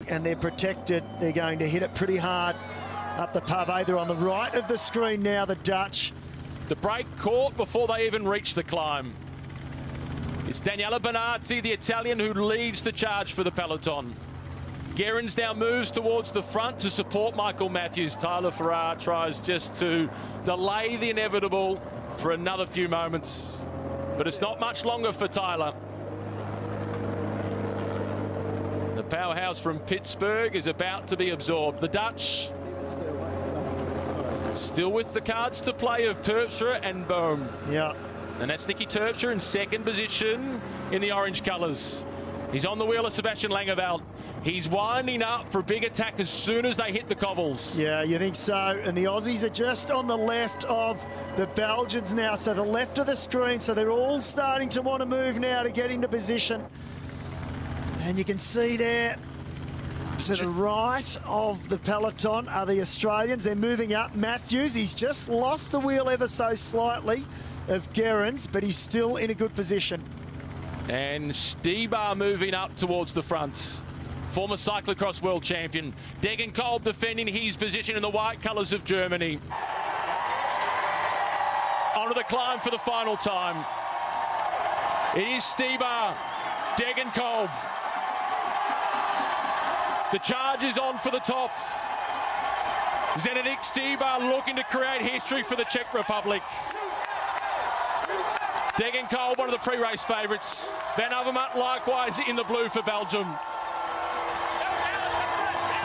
and they're protected. They're going to hit it pretty hard up the pavé. They're on the right of the screen now, the Dutch. The break caught before they even reach the climb. It's Daniela Bonazzi, the Italian, who leads the charge for the peloton. Gerrans now moves towards the front to support Michael Matthews. Tyler Farrar tries just to delay the inevitable for another few moments. But it's not much longer for Tyler. The powerhouse from Pittsburgh is about to be absorbed. The Dutch still with the cards to play of Terpstra and Bohm. Yeah. And that's Nicky Terpstra in second position in the orange colours. He's on the wheel of Sebastian Langeveld. He's winding up for a big attack as soon as they hit the cobbles. Yeah, you think so. And the Aussies are just on the left of the Belgians now, so the left of the screen. So they're all starting to want to move now to get into position. And you can see there, to the right of the peloton are the Australians. They're moving up. Matthews, he's just lost the wheel ever so slightly of Gerrans, but he's still in a good position. And Stybar moving up towards the front. Former cyclocross world champion. Degenkolb defending his position in the white colours of Germany. Onto the climb for the final time. It is Stybar, Degenkolb. The charge is on for the top. Zenedic Stybar looking to create history for the Czech Republic. Degenkolb, one of the pre-race favourites. Van Avermaet likewise in the blue for Belgium.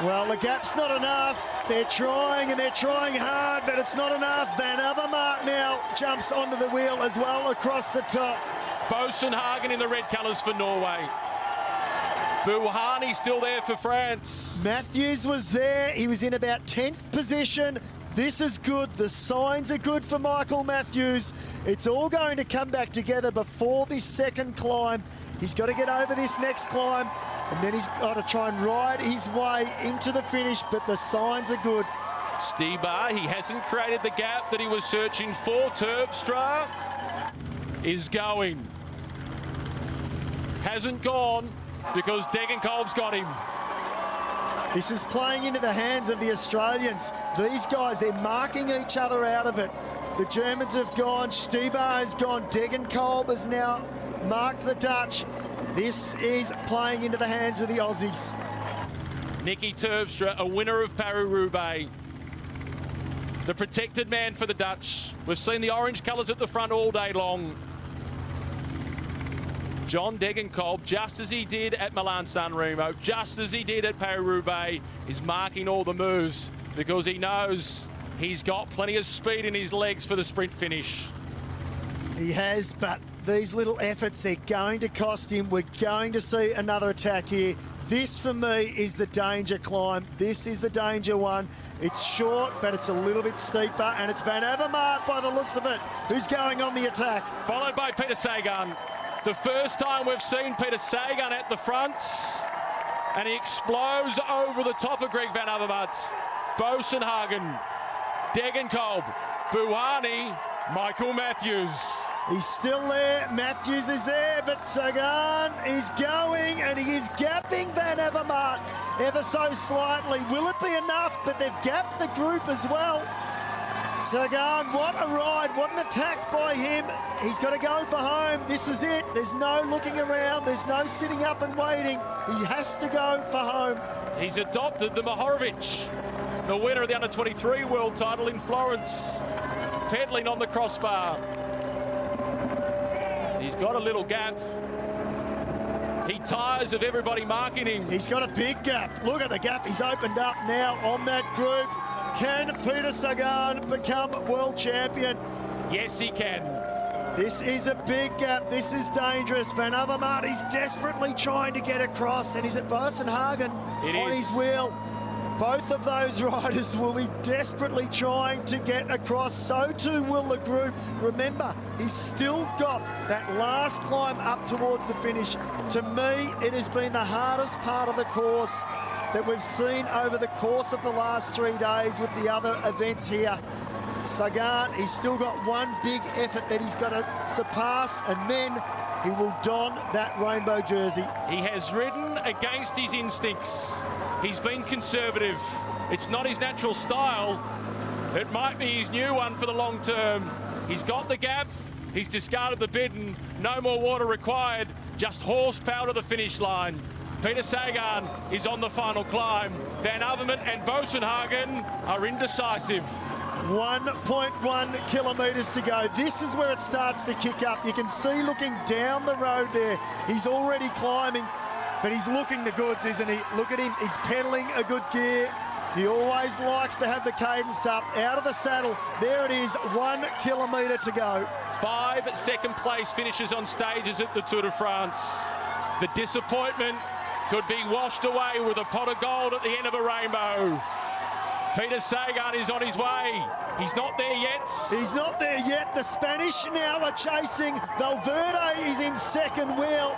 Well, the gap's not enough. They're trying and they're trying hard, but it's not enough. Van Avermaet now jumps onto the wheel as well across the top. Bosenhagen in the red colours for Norway. Bouhanni still there for France. Matthews was there. He was in about 10th position. This is good. The signs are good for Michael Matthews. It's all going to come back together before this second climb. He's got to get over this next climb, and then he's got to try and ride his way into the finish, but the signs are good. Stybar, he hasn't created the gap that he was searching for. Terpstra is going. Hasn't gone because Degenkolb's got him. This is playing into the hands of the Australians. These guys, they're marking each other out of it. The Germans have gone, Stybar has gone, Degenkolb has now marked the Dutch. This is playing into the hands of the Aussies. Nicky Terpstra, a winner of Paris-Roubaix. The protected man for the Dutch. We've seen the orange colours at the front all day long. John Degenkolb, just as he did at Milan-San Remo, just as he did at Paris-Roubaix, is marking all the moves because he knows he's got plenty of speed in his legs for the sprint finish. He has, but these little efforts, they're going to cost him. We're going to see another attack here. This, for me, is the danger climb. This is the danger one. It's short, but it's a little bit steeper, and it's Van Avermaet by the looks of it, who's going on the attack. Followed by Peter Sagan. The first time we've seen Peter Sagan at the front, and he explodes over the top of Greg Van Avermaet. Bosenhagen, Degenkolb, Bouhanni, Michael Matthews. He's still there, Matthews is there, but Sagan is going, and he is gapping Van Avermaet ever so slightly. Will it be enough? But they've gapped the group as well. Sagan, what a ride, what an attack by him. He's got to go for home. This is it. There's no looking around. There's no sitting up and waiting. He has to go for home. He's adopted the Mohorovic, the winner of the under-23 world title in Florence, pedaling on the crossbar. He's got a little gap. He tires of everybody marking him. He's got a big gap. Look at the gap he's opened up now on that group. Can Peter Sagan become world champion? Yes, he can. This is a big gap. This is dangerous. Van Avermaet is desperately trying to get across, and he's at Bosenhagen on his wheel. Both of those riders will be desperately trying to get across. So too will the group. Remember, he's still got that last climb up towards the finish. To me, it has been the hardest part of the course that we've seen over the course of the last 3 days with the other events here. Sagan, he's still got one big effort that he's got to surpass, and then he will don that rainbow jersey. He has ridden against his instincts. He's been conservative. It's not his natural style. It might be his new one for the long term. He's got the gap. He's discarded the bidden. No more water required. Just horsepower to the finish line. Peter Sagan is on the final climb. Van Avermaet and Bosenhagen are indecisive. 1.1 kilometres to go. This is where it starts to kick up. You can see looking down the road there. He's already climbing, but he's looking the goods, isn't he? Look at him. He's pedalling a good gear. He always likes to have the cadence up. Out of the saddle. There it is. 1 kilometre to go. 5 second-place finishes on stages at the Tour de France. The disappointment could be washed away with a pot of gold at the end of a rainbow. Peter Sagan is on his way. He's not there yet. He's not there yet. The Spanish now are chasing. Valverde is in second wheel.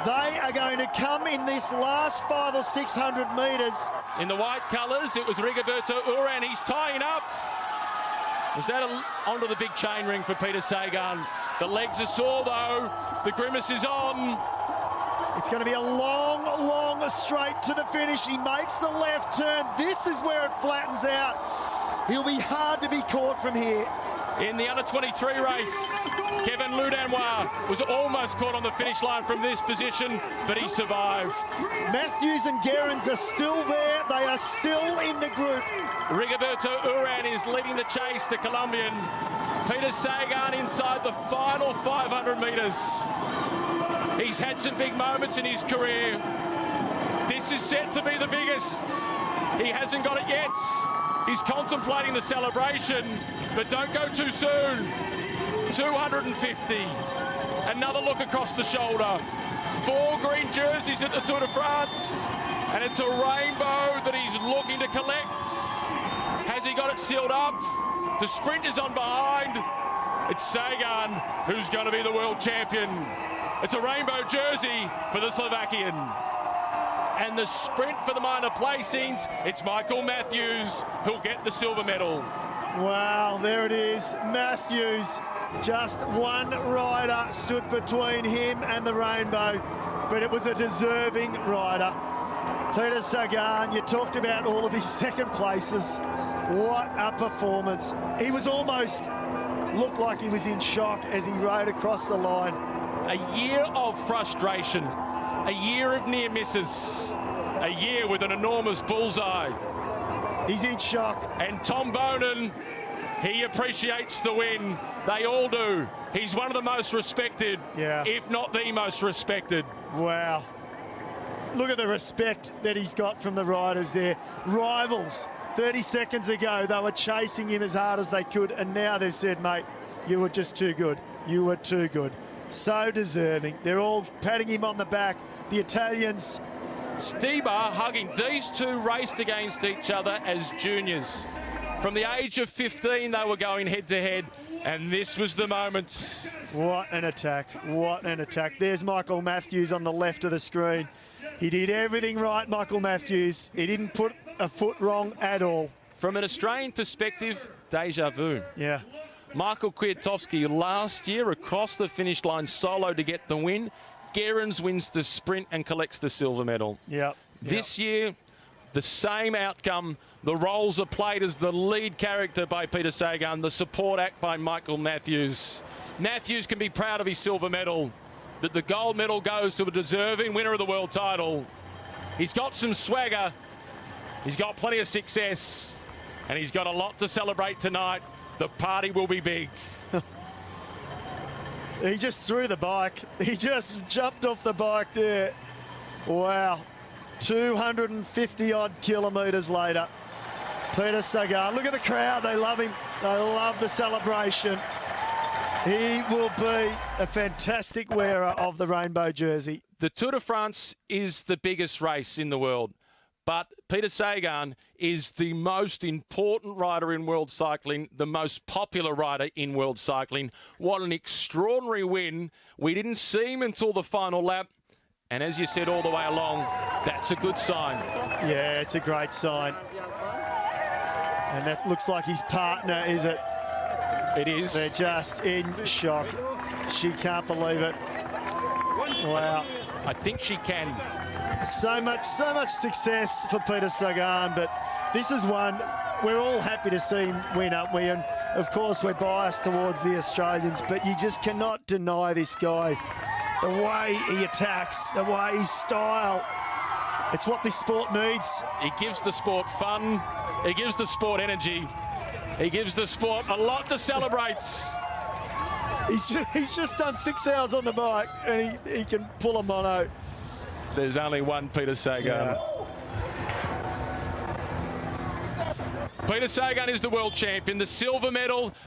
They are going to come in this last 500 or 600 metres. In the white colours, it was Rigoberto Urán. He's tying up. Was that onto the big chain ring for Peter Sagan? The legs are sore, though. The grimace is on. It's going to be a long, long straight to the finish. He makes the left turn. This is where it flattens out. He'll be hard to be caught from here. In the under-23 race, Kevin Ludanois was almost caught on the finish line from this position, but he survived. Matthews and Gerrans are still there. They are still in the group. Rigoberto Urán is leading the chase, the Colombian. Peter Sagan inside the final 500 metres. He's had some big moments in his career. This is set to be the biggest. He hasn't got it yet. He's contemplating the celebration, but don't go too soon. 250. Another look across the shoulder. 4 green jerseys at the Tour de France, and it's a rainbow that he's looking to collect. Has he got it sealed up? The sprint is on behind. It's Sagan who's going to be the world champion. It's a rainbow jersey for the Slovakian. And the sprint for the minor placings, it's Michael Matthews who'll get the silver medal. Wow, there it is. Matthews, just one rider stood between him and the rainbow, but it was a deserving rider. Peter Sagan, you talked about all of his second places. What a performance. He was almost, looked like he was in shock as he rode across the line. A year of frustration, a year of near misses, a year with an enormous bullseye. He's in shock. And Tom Bonen, he appreciates the win. They all do. He's one of the most respected, if not the most respected. Wow. Look at the respect that he's got from the riders there. Rivals, 30 seconds ago, they were chasing him as hard as they could, and now they've said, mate, you were just too good. You were too good. So deserving. They're all patting him on the back. The Italians. Stibar hugging. These two raced against each other as juniors. From the age of 15, they were going head-to-head, and this was the moment. What an attack. What an attack. There's Michael Matthews on the left of the screen. He did everything right, Michael Matthews. He didn't put a foot wrong at all. From an Australian perspective, deja vu. Yeah. Michael Kwiatkowski last year across the finish line solo to get the win. Gerrans wins the sprint and collects the silver medal. Yep. This year, the same outcome. The roles are played as the lead character by Peter Sagan, the support act by Michael Matthews. Matthews can be proud of his silver medal, but the gold medal goes to a deserving winner of the world title. He's got some swagger, he's got plenty of success, and he's got a lot to celebrate tonight. The party will be big. He just threw the bike. He just jumped off the bike there. Wow. 250 odd kilometres later. Peter Sagan. Look at the crowd. They love him. They love the celebration. He will be a fantastic wearer of the rainbow jersey. The Tour de France is the biggest race in the world, but Peter Sagan is the most important rider in world cycling, the most popular rider in world cycling. What an extraordinary win. We didn't see him until the final lap. And as you said all the way along, that's a good sign. Yeah, it's a great sign. And that looks like his partner, is it? It is. They're just in shock. She can't believe it. Wow. I think she can. So much success for Peter Sagan, but this is one we're all happy to see him win, aren't we? And of course we're biased towards the Australians, but you just cannot deny this guy. The way he attacks, the way his style, it's what this sport needs. He gives the sport fun, he gives the sport energy, he gives the sport a lot to celebrate. He's just done 6 hours on the bike and he can pull a mono. There's only one Peter Sagan. Yeah. Peter Sagan is the world champion, the silver medal.